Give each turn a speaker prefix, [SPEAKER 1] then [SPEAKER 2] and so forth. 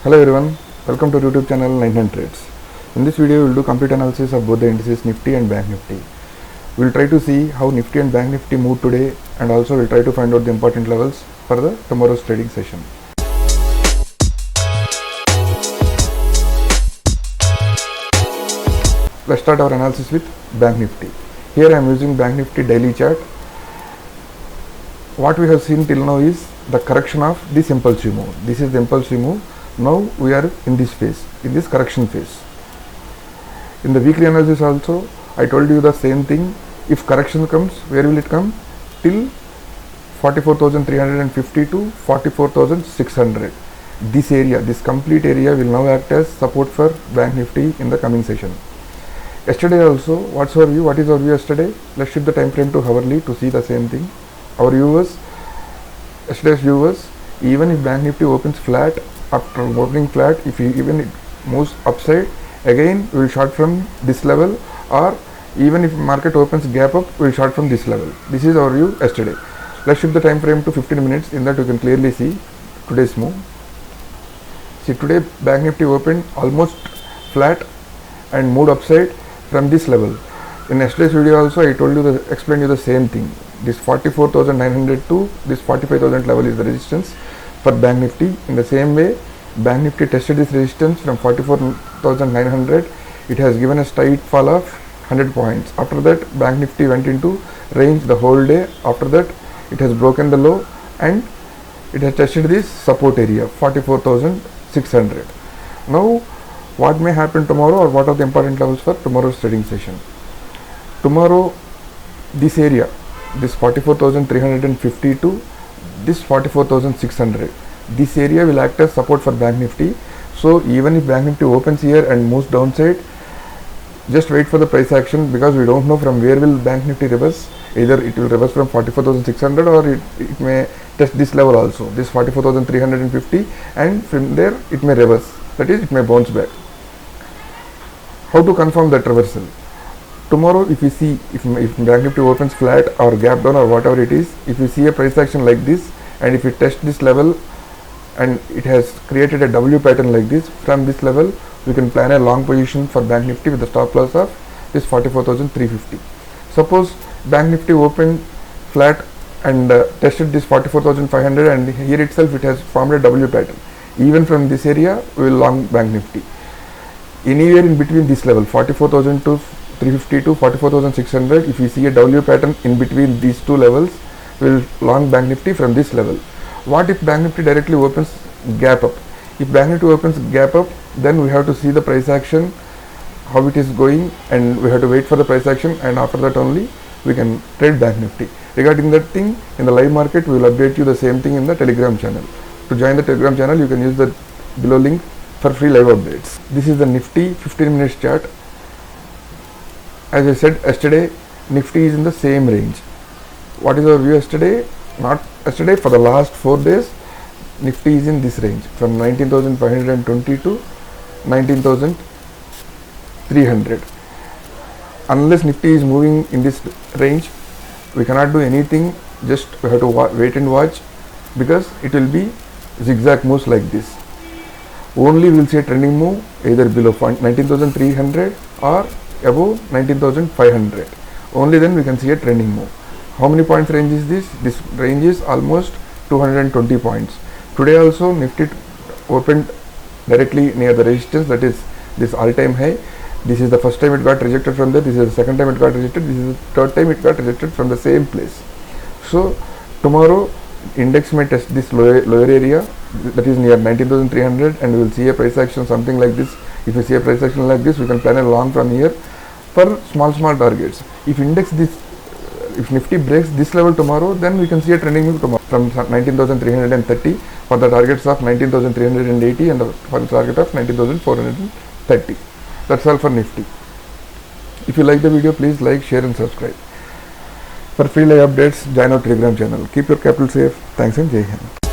[SPEAKER 1] Hello everyone, welcome to YouTube channel 99 Trades. In this video we will do complete analysis of both the indices Nifty and Bank Nifty. We will try to see how Nifty and Bank Nifty moved today, and also we will try to find out the important levels for the tomorrow's trading session. Let's start our analysis with Bank Nifty. Here I am using Bank Nifty daily chart. What we have seen till now is the correction of this impulsive move. This is the impulsive move. Now we are in this phase, in this correction phase. In the weekly analysis also, I told you the same thing. If correction comes, where will it come? Till 44,350 to 44,600. This area, this complete area will now act as support for Bank Nifty in the coming session. Yesterday also, what's our view? What is our view yesterday? Let's shift the time frame to hourly to see the same thing. Our viewers, yesterday's viewers, even if Bank Nifty opens flat, after opening flat, if even it moves upside, again we will short from this level, or even if market opens gap up, we will short from this level. This is our view yesterday. Let's shift the time frame to 15 minutes. In that you can clearly see today's move. See, today Bank Nifty opened almost flat and moved upside from this level. In yesterday's video also I told you explained you the same thing. This 44,900 to this 45,000 level is the resistance for Bank Nifty. In the same way, Bank Nifty tested this resistance from 44,900. It has given a straight fall of 100 points. After that, Bank Nifty went into range the whole day. After that, it has broken the low and it has tested this support area 44,600. Now, what may happen tomorrow, or what are the important levels for tomorrow's trading session? Tomorrow, this area, this 44,350 to this 44,600, this area will act as support for Bank Nifty. So even if Bank Nifty opens here and moves downside, just wait for the price action, because we don't know from where will Bank Nifty reverse. Either it will reverse from 44,600 or it may test this level also, this 44,350, and from there it may reverse, that is it may bounce back. How to confirm that reversal? Tomorrow, if we see, if Bank Nifty opens flat or gap down or whatever it is, if we see a price action like this, and if it tests this level and it has created a W pattern like this, from this level we can plan a long position for Bank Nifty with the stop loss of this 44,350. Suppose Bank Nifty opened flat and tested this 44,500, and here itself it has formed a W pattern. Even from this area we will long Bank Nifty. Anywhere in between this level, 44,350 to 44,600, if we see a W pattern in between these two levels, we will long Bank Nifty from this level. What if Bank Nifty directly opens gap up? If Bank Nifty opens gap up, then we have to see the price action, how it is going, and we have to wait for the price action, and after that only we can trade Bank Nifty. Regarding that thing, in the live market we will update you the same thing in the Telegram channel. To join the Telegram channel, you can use the below link for free live updates. This is the Nifty 15 minutes chart. As I said yesterday, Nifty is in the same range. What is our view yesterday? Not yesterday, for the last 4 days, Nifty is in this range from 19,520 to 19,300. Unless Nifty is moving in this range, we cannot do anything. Just we have to wait and watch, because it will be zigzag moves like this. Only we will see a trending move either below 19,300 or above 19,500. Only then we can see a trending move. How many points range is this? This range is almost 220 points. Today also Nifty opened directly near the resistance, that is this all-time high. This is the first time it got rejected from there. This is the second time it got rejected. This is the third time it got rejected from the same place. So tomorrow index may test this lower area, that is near 19,300, and we will see a price action something like this. If we see a price action like this, we can plan a long from here for small targets. If Nifty breaks this level tomorrow, then we can see a trending move tomorrow from 19,330 for the targets of 19,380 and for the target of 19,430. That's all for Nifty. If you like the video, please like, share and subscribe. For free live updates, join our Telegram channel. Keep your capital safe. Thanks and Jai Hind.